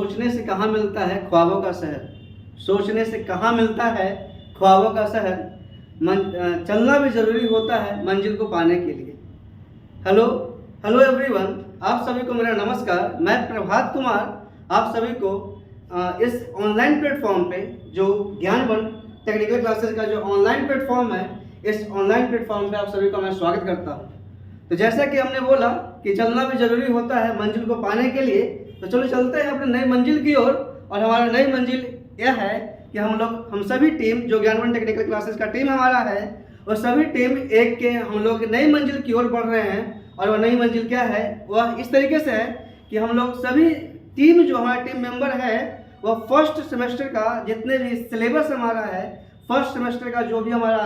सोचने से कहाँ मिलता है ख्वाबों का शहर, सोचने से कहाँ मिलता है ख्वाबों का शहर, चलना भी ज़रूरी होता है मंजिल को पाने के लिए। हेलो हेलो एवरीवन, आप सभी को मेरा नमस्कार। मैं प्रभात कुमार आप सभी को इस ऑनलाइन प्लेटफॉर्म पे जो ज्ञानवन टेक्निकल क्लासेस का जो ऑनलाइन प्लेटफॉर्म है, इस ऑनलाइन प्लेटफॉर्म पे आप सभी का मैं स्वागत करता हूँ। तो जैसा कि हमने बोला कि चलना भी ज़रूरी होता है मंजिल को पाने के लिए, तो चलो चलते हैं अपने नई मंजिल की ओर। और हमारा नई मंजिल यह है कि हम सभी टीम जो ज्ञानवन टेक्निकल क्लासेस का टीम हमारा है, और सभी टीम एक के हम लोग नई मंजिल की ओर बढ़ रहे हैं। और वह नई मंजिल क्या है, वह इस तरीके से है कि हम लोग सभी टीम जो हमारा टीम मेंबर है वह फर्स्ट सेमेस्टर का जितने भी सिलेबस हमारा है, फर्स्ट सेमेस्टर का जो भी हमारा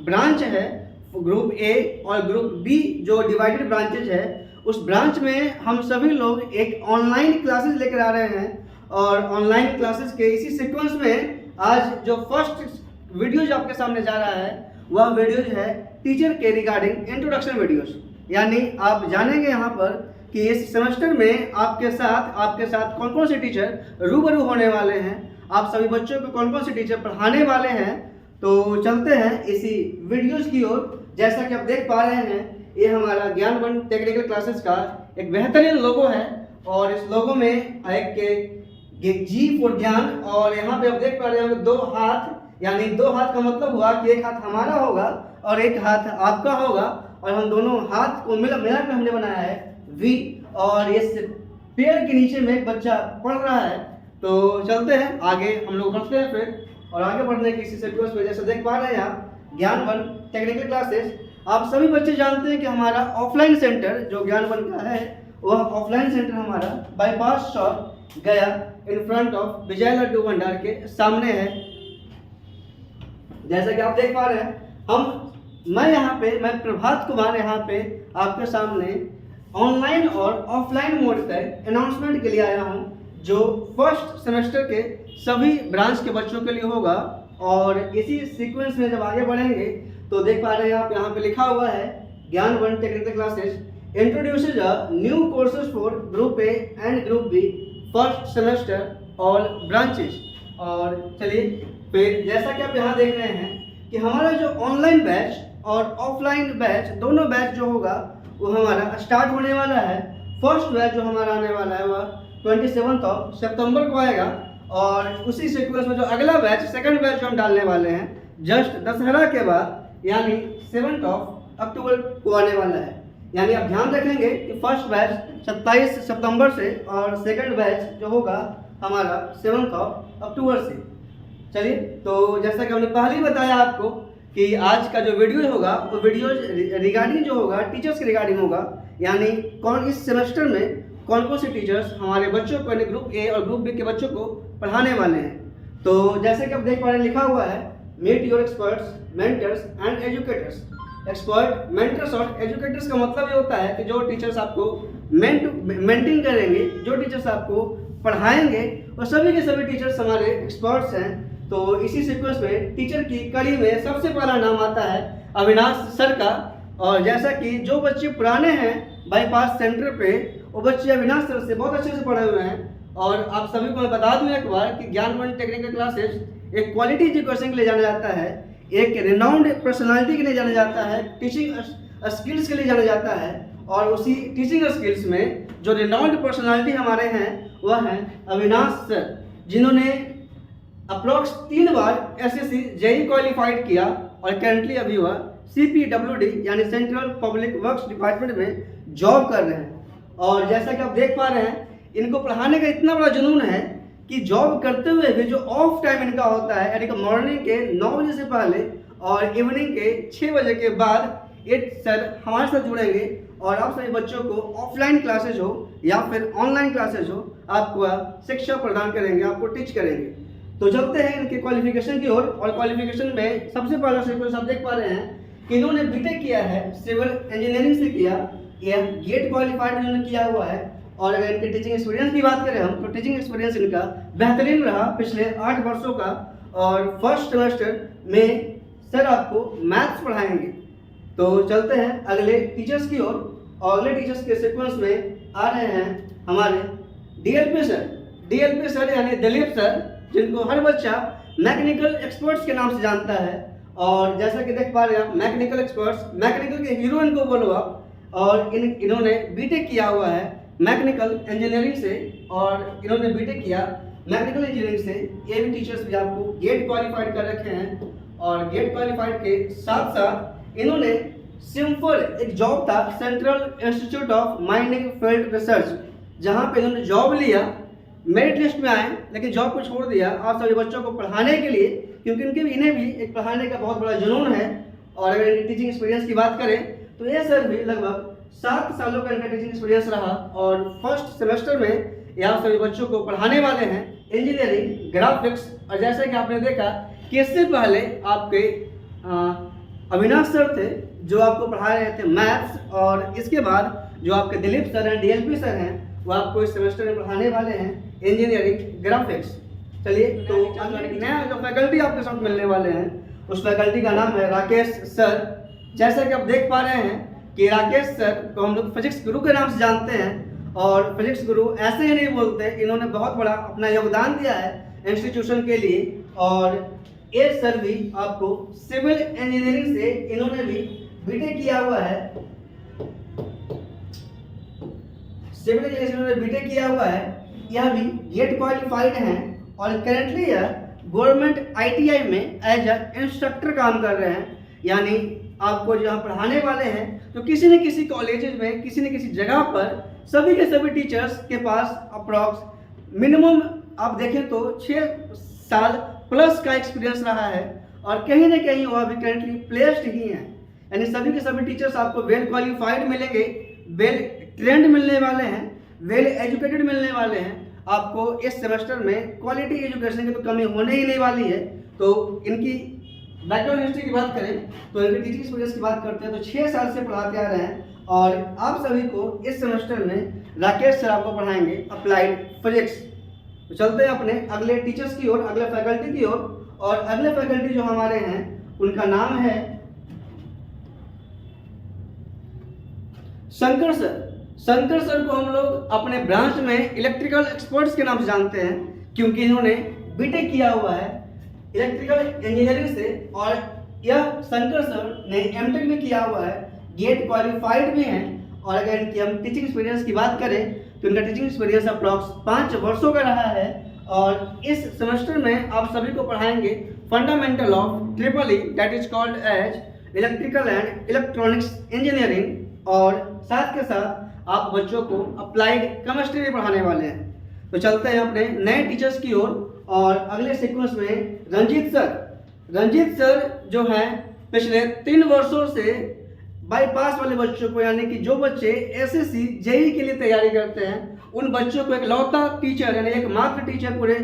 ब्रांच है, ग्रुप ए और ग्रुप बी जो डिवाइडेड ब्रांचेज है, उस ब्रांच में हम सभी लोग एक ऑनलाइन क्लासेस लेकर आ रहे हैं। और ऑनलाइन क्लासेस के इसी सीक्वेंस में आज जो फर्स्ट वीडियो जो आपके सामने जा रहा है वह वीडियो जो है टीचर के रिगार्डिंग इंट्रोडक्शन वीडियोस, यानी आप जानेंगे यहाँ पर कि इस सेमेस्टर में आपके साथ कौन कौन से टीचर रूबरू होने वाले हैं, आप सभी बच्चों को कौन कौन से टीचर पढ़ाने वाले हैं। तो चलते हैं इसी वीडियोस की ओर। जैसा कि आप देख पा रहे हैं, ये हमारा ज्ञानवन टेक्निकल क्लासेस का एक बेहतरीन लोगो है, और इस लोगो में एक जी फॉर ज्ञान, और यहाँ पे आप देख पा रहे हैं दो हाथ, यानी दो हाथ का मतलब हुआ कि एक हाथ हमारा होगा और एक हाथ आपका होगा, और हम दोनों हाथ को मिला के हमने बनाया है वी। और इस पेड़ के नीचे में एक बच्चा पढ़ रहा है। तो चलते हैं आगे, हम लोग बढ़ते हैं फिर, और आगे बढ़ने की इसी सीक्वेंस में जैसे देख पा रहे हैं आप ज्ञानवन टेक्निकल क्लासेस। आप सभी बच्चे जानते हैं कि हमारा ऑफलाइन सेंटर जो ज्ञानवन का है, वह ऑफलाइन सेंटर हमारा बाईपास शॉप गया इन फ्रंट ऑफ विजय लड्डू भंडार के सामने है। जैसा कि आप देख पा रहे हैं, मैं प्रभात कुमार यहाँ पे आपके सामने ऑनलाइन और ऑफलाइन मोड पर अनाउंसमेंट के लिए आया हूँ, जो फर्स्ट सेमेस्टर के सभी ब्रांच के बच्चों के लिए होगा। और इसी सीक्वेंस में जब आगे बढ़ेंगे तो देख पा रहे हैं आप यहाँ पे लिखा हुआ है Gyanvan technical classes introduces a new courses for group A and group B first semester all branches. और चलिए फिर, जैसा कि आप यहाँ देख रहे हैं कि हमारा जो ऑनलाइन बैच और ऑफलाइन बैच दोनों बैच जो होगा वो हमारा स्टार्ट होने वाला है। फर्स्ट बैच जो हमारा आने वाला है वह 27 सितंबर को आएगा, और उसी सीक्वेंस में जो अगला बैच सेकंड बैच जो हम डालने वाले हैं जस्ट दशहरा के बाद, यानी 7 अक्टूबर को आने वाला है। यानी आप ध्यान रखेंगे कि फर्स्ट बैच 27 सितंबर से और सेकंड बैच जो होगा हमारा 7 अक्टूबर से। चलिए, तो जैसा कि हमने पहले ही बताया आपको कि आज का जो वीडियो होगा वो वीडियो रिगार्डिंग जो होगा टीचर्स के रिगार्डिंग होगा, यानी कौन इस सेमेस्टर में कौन कौन से टीचर्स हमारे बच्चों को, यानी ग्रुप ए और ग्रुप बी के बच्चों को पढ़ाने वाले हैं। तो जैसे कि आप देख पा रहे हैं लिखा हुआ है meet your experts, mentors and educators. Expert, mentors और एजुकेटर्स का मतलब ये होता है कि जो टीचर्स आपको मेंटिंग करेंगे, जो टीचर्स आपको पढ़ाएंगे, और सभी के सभी टीचर्स हमारे एक्सपर्ट्स हैं। तो इसी सीक्वेंस में टीचर की कड़ी में सबसे पहला नाम आता है अविनाश सर का। और जैसा कि जो बच्चे पुराने हैं बाईपास सेंटर पे, वो बच्चे अविनाश सर से बहुत अच्छे से पढ़े हुए हैं। और आप सभी को मैं बता दूं एक बार कि ज्ञानवन टेक्निकल क्लासेस एक क्वालिटी एजुकेशन के लिए जाना जाता है, एक रिनाउंड पर्सनालिटी के लिए जाना जाता है, टीचिंग स्किल्स के लिए जाना जाता है। और उसी टीचिंग स्किल्स में जो रिनाउंड पर्सनालिटी हमारे हैं वह हैं अविनाश सर, जिन्होंने अप्रोक्स 3 बार एसएससी जेई क्वालिफाइड किया, और करंटली अभी वह CPWD यानी सेंट्रल पब्लिक वर्क्स डिपार्टमेंट में जॉब कर रहे हैं। और जैसा कि आप देख पा रहे हैं, इनको पढ़ाने का इतना बड़ा जुनून है कि जॉब करते हुए भी जो ऑफ टाइम इनका होता है, यानी कि मॉर्निंग के 9 बजे से पहले और इवनिंग के 6 बजे के बाद ये सर हमारे साथ जुड़ेंगे, और आप सभी बच्चों को ऑफलाइन क्लासेज हो या फिर ऑनलाइन क्लासेज हो, आपको शिक्षा प्रदान करेंगे, आपको टीच करेंगे। तो चलते हैं इनके क्वालिफिकेशन की ओर। और क्वालिफिकेशन में सबसे पहला सीक्वेंस आप देख पा रहे हैं कि इन्होंने बीटेक किया है, सिविल इंजीनियरिंग से किया, यह गेट क्वालिफाइड इन्होंने किया हुआ है। और अगर इनके टीचिंग एक्सपीरियंस की बात करें हम, तो टीचिंग एक्सपीरियंस इनका बेहतरीन रहा पिछले 8 वर्षों का। और फर्स्ट सेमेस्टर में सर आपको मैथ्स पढ़ाएंगे। तो चलते हैं अगले टीचर्स की ओर, और अगले टीचर्स के सीक्वेंस में आ रहे हैं हमारे डीएलपी सर। DLP सर यानी दिलीप सर, जिनको हर बच्चा मैकेनिकल एक्सपर्ट्स के नाम से जानता है। और जैसा कि देख पा रहे हैं आप, मैकेनिकल एक्सपर्ट्स, मैकेनिकल के हीरो इनको बोलो आप। और इन्होंने बीटेक किया हुआ है मैकेनिकल इंजीनियरिंग से, और इन्होंने बीटेक किया मैकेनिकल इंजीनियरिंग से। ये भी टीचर्स भी आपको गेट क्वालिफाइड कर रखे हैं। और गेट क्वालिफाइड के साथ साथ इन्होंने सिंपल एक जॉब था central institute of mining field research, जहाँ पे इन्होंने जॉब लिया, मेरिट लिस्ट में आए, लेकिन जॉब को छोड़ दिया आप सभी बच्चों को पढ़ाने के लिए, क्योंकि इन्हें भी एक पढ़ाने का बहुत बड़ा जुनून है। और अगर इनकी टीचिंग एक्सपीरियंस की बात करें तो ये सर भी लगभग 7 सालों का इनका टीचिंग एक्सपीरियंस रहा। और फर्स्ट सेमेस्टर में ये आप सभी बच्चों को पढ़ाने वाले हैं इंजीनियरिंग ग्राफिक्स। और जैसा कि आपने देखा कि इससे पहले आपके अविनाश सर थे जो आपको पढ़ा रहे थे मैथ्स, और इसके बाद जो आपके दिलीप सर हैं, DLP सर हैं, वो आपको इस सेमेस्टर में पढ़ाने वाले हैं इंजीनियरिंग ग्राफिक्स। चलिए, तो नया जो फैकल्टी आपके साथ मिलने वाले हैं उस फैकल्टी का नाम है राकेश सर। जैसा कि आप देख पा रहे हैं कि राकेश सर को हम लोग फिजिक्स गुरु के नाम से जानते हैं। और फिजिक्स गुरु ऐसे ही नहीं बोलते, इन्होंने बहुत बड़ा अपना योगदान दिया है इंस्टीट्यूशन के लिए। और ये सर भी आपको सिविल इंजीनियरिंग से इन्होंने भी बीटेक किया हुआ है, सिविल इंजीनियरिंग से इन्होंने बीटेक किया हुआ है। यह भी गेट क्वालिफाइड हैं और करेंटली यह गवर्नमेंट ITI में एज अ इंस्ट्रक्टर काम कर रहे हैं। यानी आपको जहाँ पढ़ाने वाले हैं तो किसी न किसी कॉलेजेस में, किसी न किसी जगह पर सभी के सभी टीचर्स के पास अप्रॉक्स मिनिमम आप देखें तो 6 साल प्लस का एक्सपीरियंस रहा है। और कहीं ना कहीं वो अभी करेंटली प्लेस्ड ही हैं। यानी सभी के सभी टीचर्स आपको वेल क्वालिफाइड मिलेंगे, वेल ट्रेंड मिलने वाले हैं, वेल एजुकेटेड मिलने वाले हैं। आपको इस सेमेस्टर में क्वालिटी एजुकेशन की तो कमी होने ही नहीं वाली है। तो इनकी बैकग्राउंड हिस्ट्री की बात करें तो इनकी टीचिंग एक्सपीरियंस की बात करते हैं तो 6 साल से पढ़ाते आ रहे हैं। और आप सभी को इस सेमेस्टर में राकेश सर आपको पढ़ाएंगे अप्लाइड फिजिक्स। तो चलते हैं अपने अगले टीचर्स की ओर, अगले फैकल्टी की ओर। और अगले फैकल्टी जो हमारे हैं उनका नाम है शंकर सर। शंकर सर को हम लोग अपने ब्रांच में इलेक्ट्रिकल एक्सपर्ट्स के नाम से जानते हैं, क्योंकि इन्होंने बीटेक किया हुआ है इलेक्ट्रिकल इंजीनियरिंग से। और यह शंकर सर ने एमटेक भी किया हुआ है, गेट क्वालिफाइड भी हैं। और अगर इनकी हम टीचिंग एक्सपीरियंस की बात करें तो इनका टीचिंग एक्सपीरियंस अप्रॉक्स 5 वर्षों का रहा है। और इस सेमेस्टर में आप सभी को पढ़ाएंगे fundamental of EEE, that is called as electrical and electronics engineering. और साथ के साथ आप बच्चों को अप्लाइड केमिस्ट्री भी पढ़ाने वाले हैं। तो चलते हैं अपने नए टीचर्स की ओर। और अगले सीक्वेंस में रंजीत सर जो हैं पिछले 3 वर्षों से बाईपास वाले बच्चों को, यानी कि जो बच्चे SSC JEE के लिए तैयारी करते हैं, उन बच्चों को एक लौता टीचर यानी एक मात्र टीचर पूरे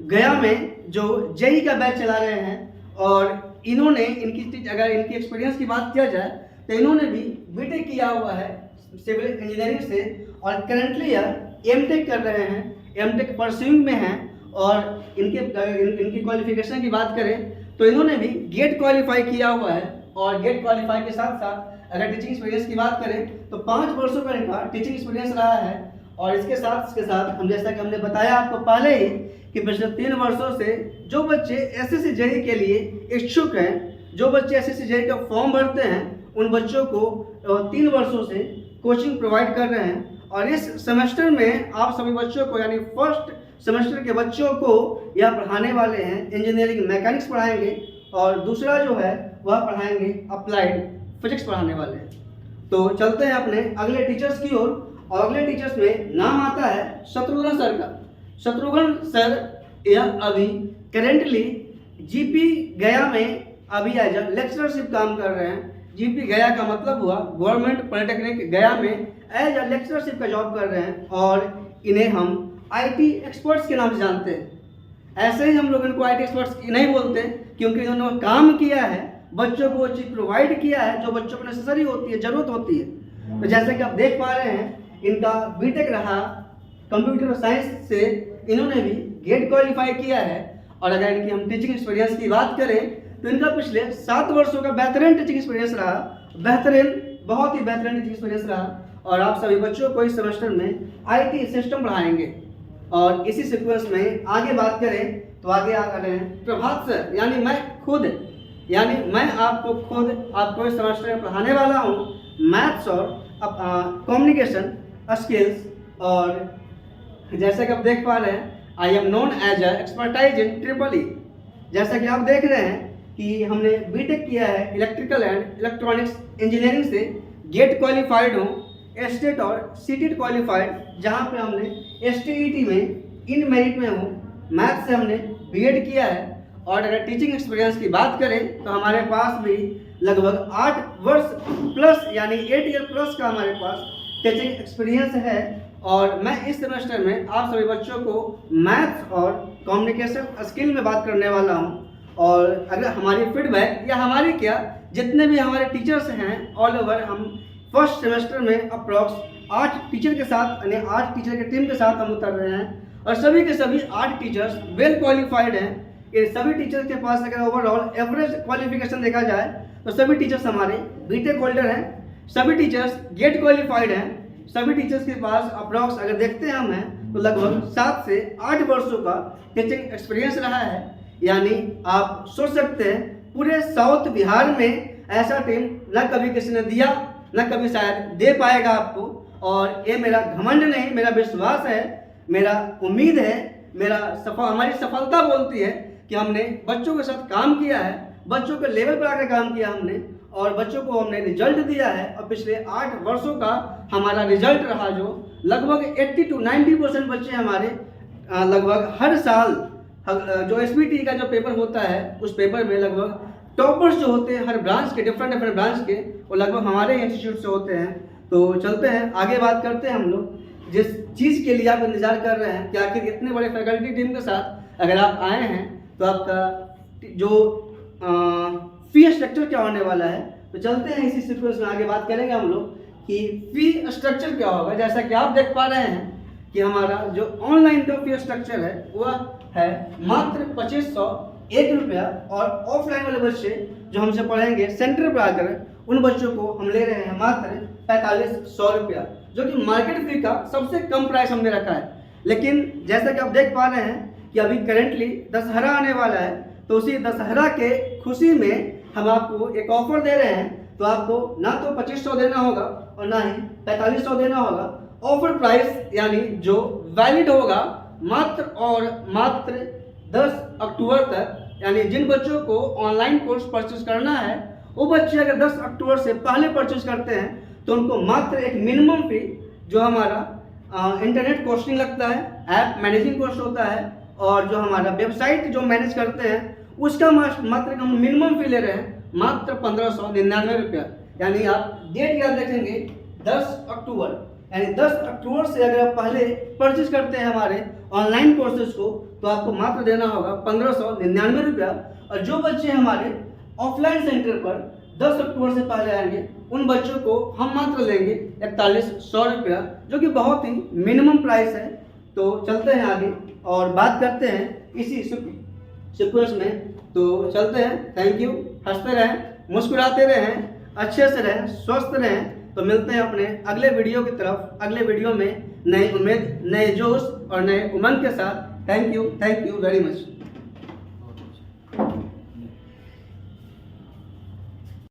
गया में जो JEE का बैच चला रहे हैं। और इन्होंने अगर इनकी एक्सपीरियंस की बात किया जाए तो इन्होंने भी बीटेक किया हुआ है सिविल इंजीनियरिंग से। और करंटली यह एमटेक कर रहे हैं, एमटेक परस्यूइंग में हैं। और इनकी क्वालिफिकेशन की बात करें तो इन्होंने भी गेट क्वालिफाई किया हुआ है। और गेट क्वालिफाई के साथ साथ अगर टीचिंग एक्सपीरियंस की बात करें तो 5 वर्षों का इनका टीचिंग एक्सपीरियंस रहा है। और इसके साथ हम जैसा कि हमने बताया आपको पहले ही कि पिछले 3 वर्षों से जो बच्चे SSC JEE के लिए इच्छुक हैं, जो बच्चे SSC JEE का फॉर्म भरते हैं, उन बच्चों को 3 वर्षों से कोचिंग प्रोवाइड कर रहे हैं। और इस सेमेस्टर में आप सभी बच्चों को, यानी फर्स्ट सेमेस्टर के बच्चों को यह पढ़ाने वाले हैं इंजीनियरिंग मैकेनिक्स पढ़ाएंगे। और दूसरा जो है वह पढ़ाएंगे अप्लाइड फिजिक्स पढ़ाने वाले हैं। तो चलते हैं अपने अगले टीचर्स की ओर। और अगले टीचर्स में नाम आता है शत्रुघ्न सर का। शत्रुघ्न सर यह अभी करेंटली GP गया में अभी एज अ लेक्चरशिप काम कर रहे हैं। GP गया का मतलब हुआ गवर्नमेंट पॉलिटेक्निक गया में एज अ लेक्चरशिप का जॉब कर रहे हैं। और इन्हें हम IT एक्सपर्ट्स के नाम से जानते हैं। ऐसे ही हम लोग इनको IT एक्सपर्ट्स नहीं बोलते, क्योंकि इन्होंने काम किया है, बच्चों को वो चीज़ प्रोवाइड किया है जो बच्चों को नेसेसरी होती है, ज़रूरत होती है। तो जैसे कि आप देख पा रहे हैं इनका बीटेक रहा कंप्यूटर साइंस से, इन्होंने भी गेट क्वालिफाई किया है। और अगर इनकी हम टीचिंग एक्सपीरियंस की बात करें तो इनका पिछले 7 वर्षों का बेहतरीन टीचिंग एक्सपीरियंस रहा, बहुत ही बेहतरीन टीचिंग एक्सपीरियंस रहा। और आप सभी बच्चों को इस सेमेस्टर में IT सिस्टम पढ़ाएंगे। और इसी सीक्वेंस में आगे बात करें तो आगे आ रहे हैं प्रभात सर, यानी मैं आपको इस सेमेस्टर में पढ़ाने वाला हूँ मैथ्स और कम्युनिकेशन स्किल्स। और जैसा कि आप देख पा रहे हैं, I am known as a expertise in triple E. जैसा कि आप देख रहे हैं कि हमने बीटेक किया है इलेक्ट्रिकल एंड इलेक्ट्रॉनिक्स इंजीनियरिंग से, गेट क्वालिफाइड हूँ, एस्टेट और सीटेट क्वालिफाइड, जहाँ पे हमने एसटीईटी में इन मेरिट में हूँ। मैथ से हमने बीएड किया है। और अगर टीचिंग एक्सपीरियंस की बात करें तो हमारे पास भी लगभग 8 वर्ष प्लस यानी 8 ईयर प्लस का हमारे पास टीचिंग एक्सपीरियंस है। और मैं इस सेमेस्टर में आप सभी बच्चों को मैथ्स और कम्युनिकेशन स्किल में बात करने वाला हूँ। और अगर हमारी फीडबैक या हमारी क्या जितने भी हमारे टीचर्स हैं ऑल ओवर, हम फर्स्ट सेमेस्टर में अप्रॉक्स 8 टीचर के साथ यानी 8 टीचर की टीम के साथ हम उतर रहे हैं। और सभी के सभी 8 टीचर्स वेल क्वालिफाइड हैं। ये सभी टीचर्स के पास अगर ओवरऑल एवरेज क्वालिफिकेशन देखा जाए तो सभी टीचर्स हमारे बीटेक होल्डर हैं, सभी टीचर्स गेट क्वालिफाइड हैं, सभी टीचर्स के पास अप्रॉक्स अगर देखते हैं हम हैं तो लगभग 7 से 8 वर्षों का टीचिंग एक्सपीरियंस रहा है। यानी आप सोच सकते हैं पूरे साउथ बिहार में ऐसा टीम न कभी किसी ने दिया, न कभी शायद दे पाएगा आपको। और ये मेरा घमंड नहीं, मेरा विश्वास है, मेरा उम्मीद है, हमारी सफलता बोलती है कि हमने बच्चों के साथ काम किया है, बच्चों के लेवल पर आकर काम किया हमने, और बच्चों को हमने रिजल्ट दिया है। और पिछले 8 वर्षों का हमारा रिजल्ट रहा जो लगभग 80 to 90% बच्चे हमारे लगभग हर साल जो एसबीटी का जो पेपर होता है उस पेपर में लगभग टॉपर्स जो होते हैं हर ब्रांच के, डिफरेंट ब्रांच के, वो लगभग हमारे इंस्टीट्यूट से होते हैं। तो चलते हैं आगे बात करते हैं हम लोग जिस चीज़ के लिए आप इंतजार कर रहे हैं कि आखिर इतने बड़े फैकल्टी टीम के साथ अगर आप आए हैं तो आपका जो फी स्ट्रक्चर क्या होने वाला है। तो चलते हैं इसी सीक्वेंस में आगे बात करेंगे हम लोग कि फी स्ट्रक्चर क्या होगा। जैसा कि आप देख पा रहे हैं कि हमारा जो ऑनलाइन का फी स्ट्रक्चर है वह है मात्र 2501 रुपया। और ऑफलाइन वाले बच्चे जो हमसे पढ़ेंगे सेंटर पर आकर उन बच्चों को हम ले रहे हैं मात्र 4500 रुपया, जो कि मार्केट फी का सबसे कम प्राइस हमने रखा है। लेकिन जैसा कि आप देख पा रहे हैं कि अभी करेंटली दशहरा आने वाला है, तो उसी दशहरा के खुशी में हम आपको एक ऑफर दे रहे हैं। तो आपको ना तो 2500 देना होगा और ना ही 4500 देना होगा। ऑफर प्राइस यानी जो वैलिड होगा मात्र और मात्र 10 अक्टूबर तक। यानी जिन बच्चों को ऑनलाइन कोर्स परचेज करना है वो बच्चे अगर 10 अक्टूबर से पहले परचेज करते हैं तो उनको मात्र एक मिनिमम फी जो हमारा इंटरनेट कोस्टिंग लगता है, ऐप मैनेजिंग कॉस्ट होता है, और जो हमारा वेबसाइट जो मैनेज करते हैं उसका मात्र हम मिनिमम फी ले रहे हैं मात्र 1599 रुपया। यानी आप डेट याद रखेंगे 10 अक्टूबर, यानी 10 अक्टूबर से अगर आप पहले परचेज करते हैं हमारे ऑनलाइन कोर्सेज को तो आपको मात्र देना होगा 1599 रुपया। और जो बच्चे हमारे ऑफलाइन सेंटर पर 10 अक्टूबर से पहले आएंगे उन बच्चों को हम मात्र लेंगे 4100 रुपया, जो कि बहुत ही मिनिमम प्राइस है। तो चलते हैं आगे और बात करते हैं इसी सीक्वेंस में। तो चलते हैं। Thank you. हंसते रहें, मुस्कुराते रहें, अच्छे से रहें, स्वस्थ रहें। तो मिलते हैं अपने अगले वीडियो की तरफ, अगले वीडियो में नई उम्मीद, नए जोश और नए उमंग के साथ। Thank you very much.